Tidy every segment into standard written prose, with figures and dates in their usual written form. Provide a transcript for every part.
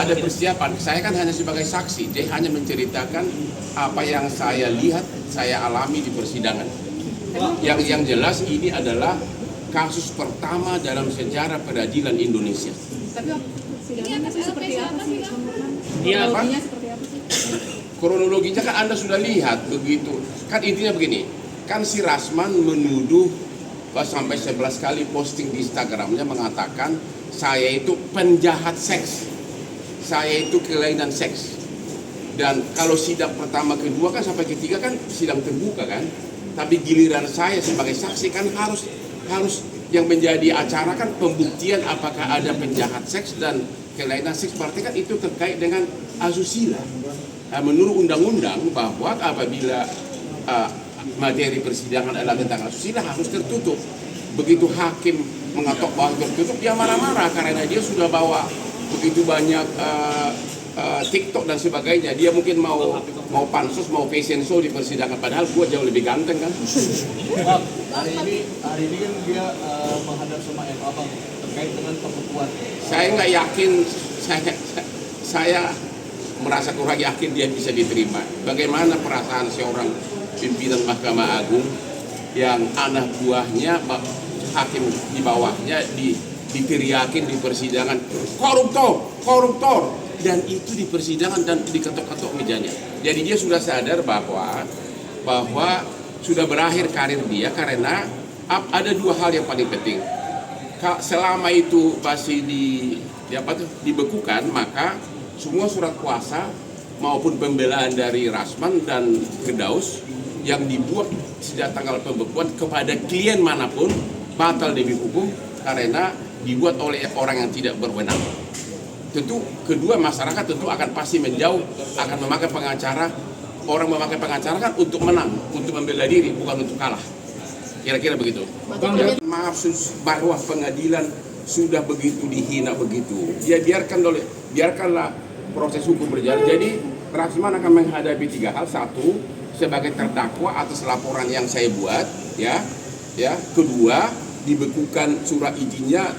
ada persiapan. Saya kan hanya sebagai saksi. Dia hanya menceritakan apa yang saya lihat, saya alami di persidangan. Yang jelas ini adalah kasus pertama dalam sejarah peradilan Indonesia. Tapi persidangan itu seperti apa sih? Kronologinya seperti apa sih? Kronologinya kan Anda sudah lihat begitu. Kan intinya begini. Kan si Rasman menuduh sampai 11 kali posting di Instagramnya mengatakan saya itu penjahat seks, saya itu kelainan seks. Dan kalau sidang pertama, kedua kan sampai ketiga kan sidang terbuka kan. Tapi giliran saya sebagai saksi kan harus yang menjadi acara kan pembuktian apakah ada penjahat seks dan kelainan seks. Berarti kan itu terkait dengan asusila. Menurut undang-undang bahwa apabila materi persidangan adalah tentang asusila harus tertutup. Begitu hakim mengatok bahwa tertutup, dia marah-marah karena dia sudah bawa begitu banyak TikTok dan sebagainya. Dia mungkin mau pansus, mau fashion show di persidangan, padahal gua jauh lebih ganteng kan. hari ini kan dia menghadap sama MA Bang terkait dengan pembekuan. Saya nggak yakin, saya merasa kurang yakin dia bisa diterima. Bagaimana perasaan seorang pimpinan Mahkamah Agung yang anak buahnya, hakim di bawahnya diteriakin di persidangan, koruptor, dan itu di persidangan dan diketok-ketok mejanya. Jadi dia sudah sadar bahwa sudah berakhir karir dia karena ada dua hal yang paling penting. Selama itu masih dibekukan, maka semua surat kuasa maupun pembelaan dari Rasman dan Firdaus yang dibuat sejak tanggal pembekuan kepada klien manapun batal demi hukum karena dibuat oleh orang yang tidak berwenang. Tentu kedua, masyarakat tentu akan pasti menjauh, akan memakai pengacara. Orang memakai pengacara kan untuk menang, untuk membela diri, bukan untuk kalah. Kira-kira begitu. Maaf bahwa pengadilan sudah begitu dihina begitu. Ya biarkanlah proses hukum berjalan. Jadi Rasman akan menghadapi 3 hal. 1, sebagai terdakwa atas laporan yang saya buat, ya. Kedua, dibekukan surat izinnya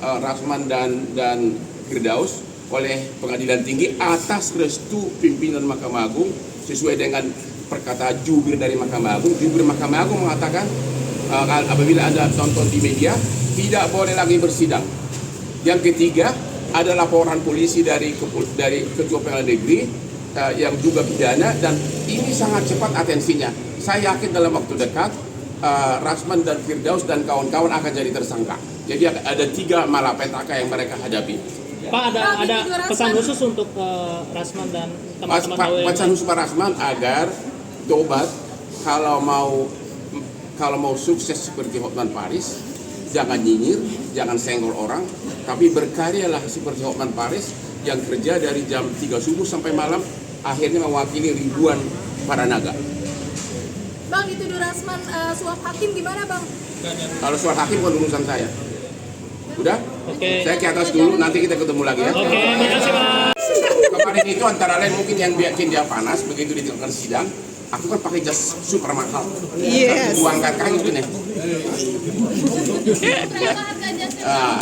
Rasman dan Firdaus oleh Pengadilan Tinggi atas restu pimpinan Mahkamah Agung sesuai dengan perkataan jubir dari Mahkamah Agung. Jubir Mahkamah Agung mengatakan apabila Anda tonton di media tidak boleh lagi bersidang. Yang ketiga ada laporan polisi dari Ketua Pengadilan Negeri yang juga pidana, dan ini sangat cepat atensinya. Saya yakin dalam waktu dekat Rasman dan Firdaus dan kawan-kawan akan jadi tersangka. Jadi ada 3 malapetaka yang mereka hadapi. Pak, ada pesan khusus untuk Rasman dan teman-teman pesan khusus Pak Rasman agar tobat, kalau mau sukses seperti Hotman Paris, jangan nyinyir, jangan senggol orang, tapi berkaryalah seperti Hotman Paris yang kerja dari jam 3 subuh sampai malam, akhirnya mewakili ribuan para naga. Bang, dituduh Rasman suap hakim gimana, Bang? Kalau soal hakim bukan urusan saya. Udah? Oke. Saya ke atas dulu, nanti kita ketemu lagi ya. Oke, makasih Pak. Kemarin itu antara lain mungkin yang bikin dia panas, begitu dilakukan sidang, aku kan pakai jas super mahal. Yes. Uang kakak itu nih.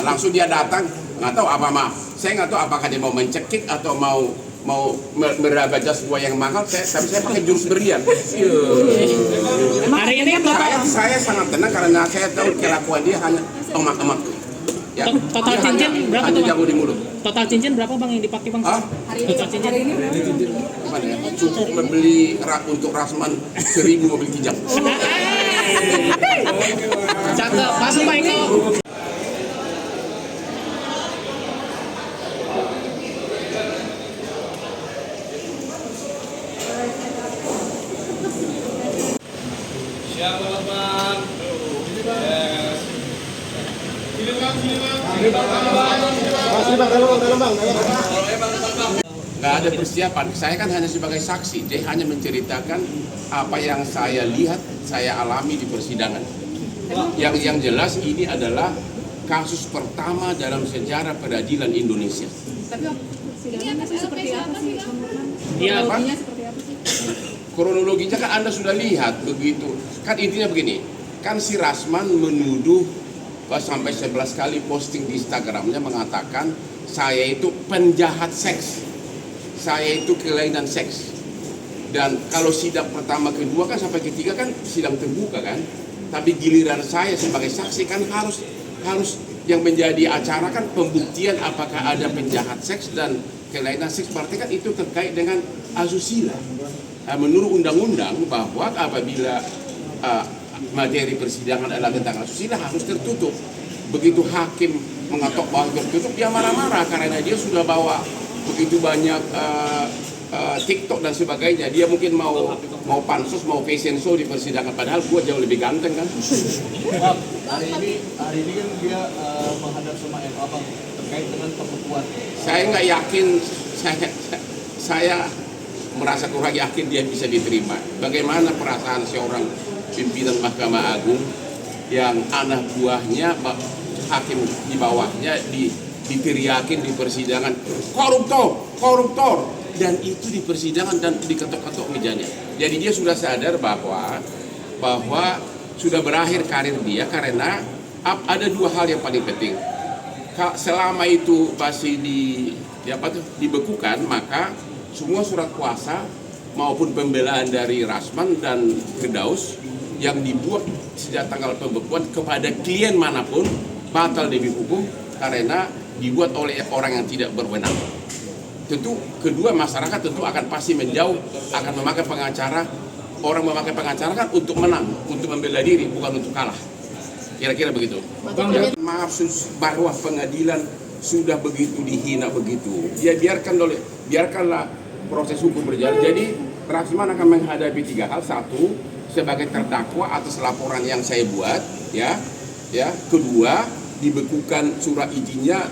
Langsung dia datang, nggak tahu apa saya nggak tahu apakah dia mau mencekik atau mau meraba jas gua yang mahal. Tapi saya pakai jurus berlian. Hari ini saya sangat tenang karena saya tahu kelakuan dia hanya emak-emak. Ya, total cincin berapa tuh, Bang? Di mulut. Total cincin berapa, Bang, yang dipakai, Bang? Total cincin. Hari ini berapa? Gimana ya? Cukup membeli untuk Rasman 1000 mobil kijang. Cakep, masuk Pak Eko. Siap teman-teman. Yes. Nggak ada persiapan. Saya kan hanya sebagai saksi. Dia hanya menceritakan apa yang saya lihat, saya alami di persidangan. Yang jelas ini adalah kasus pertama dalam sejarah peradilan Indonesia. Tapi persidangan itu seperti apa sih? Kronologinya seperti apa sih? Kronologinya kan Anda sudah lihat begitu. Kan intinya begini. Kan si Rasman menuduh sampai 11 kali posting di Instagramnya mengatakan saya itu penjahat seks, saya itu kelainan seks. Dan kalau sidang pertama, kedua kan sampai ketiga kan sidang terbuka kan, tapi giliran saya sebagai saksi kan harus yang menjadi acara kan pembuktian apakah ada penjahat seks dan kelainan seks, berarti kan itu terkait dengan asusila. Menurut undang-undang bahwa apabila materi persidangan adalah tentang asusila harus tertutup. Begitu hakim mengatok bahwa tertutup, dia marah-marah karena dia sudah bawa begitu banyak TikTok dan sebagainya. Dia mungkin mau pansus, mau fashion show di persidangan, padahal gua jauh lebih ganteng kan. Bang, hari ini kan dia menghadap sama MA Bang terkait dengan pembekuan. Saya nggak yakin, saya merasa kurang yakin dia bisa diterima. Bagaimana perasaan seorang pimpinan Mahkamah Agung yang anak buahnya, hakim di bawahnya diteriakin di persidangan, koruptor, dan itu di persidangan dan diketok-ketok mejanya. Jadi dia sudah sadar bahwa sudah berakhir karir dia, karena ada dua hal yang paling penting. Selama itu masih dibekukan, maka semua surat kuasa maupun pembelaan dari Rasman dan Firdaus yang dibuat sejak tanggal pembekuan kepada klien manapun batal demi hukum karena dibuat oleh orang yang tidak berwenang. Tentu kedua, masyarakat tentu akan pasti menjauh, akan memakai pengacara. Orang memakai pengacara kan untuk menang, untuk membela diri, bukan untuk kalah. Kira-kira begitu. Maaf bahwa pengadilan sudah begitu dihina begitu. Ya biarkanlah proses hukum berjalan. Jadi Rasman akan menghadapi 3 hal. 1, sebagai terdakwa atas laporan yang saya buat, ya. Kedua, dibekukan surat izinnya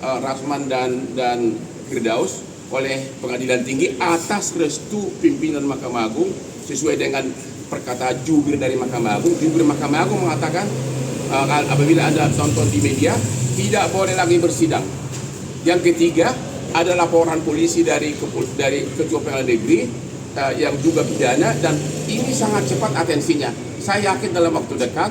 Rasman dan Firdaus oleh Pengadilan Tinggi atas restu pimpinan Mahkamah Agung sesuai dengan perkataan jubir dari Mahkamah Agung. Jubir Mahkamah Agung mengatakan apabila Anda tonton di media tidak boleh lagi bersidang. Yang ketiga ada laporan polisi dari Ketua Pengadilan Negeri yang juga pidana, dan ini sangat cepat atensinya. Saya yakin dalam waktu dekat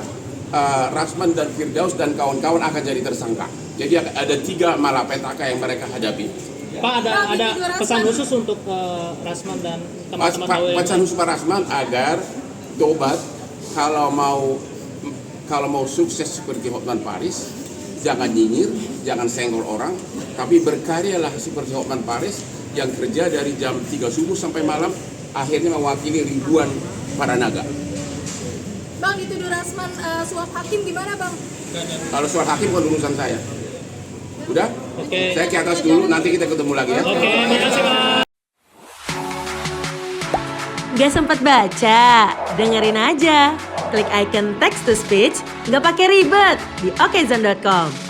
Rasman dan Firdaus dan kawan-kawan akan jadi tersangka. Jadi ada 3 malapetaka yang mereka hadapi. Pak, ada pesan khusus untuk Rasman dan teman-teman pesan khusus Pak Rasman agar tobat, kalau mau sukses seperti Hotman Paris, jangan nyinyir, jangan senggol orang, tapi berkaryalah seperti Hotman Paris yang kerja dari jam 3 subuh sampai malam, akhirnya mewakili ribuan para naga. Bang, dituduh Rasman suap hakim gimana Bang? Kalau soal hakim bukan urusan saya. Udah? Oke. Saya ke atas dulu, nanti kita ketemu lagi ya. Oke, makasih Pak. Gak sempat baca? Dengerin aja. Klik icon text to speech, nggak pakai ribet di okezone.com.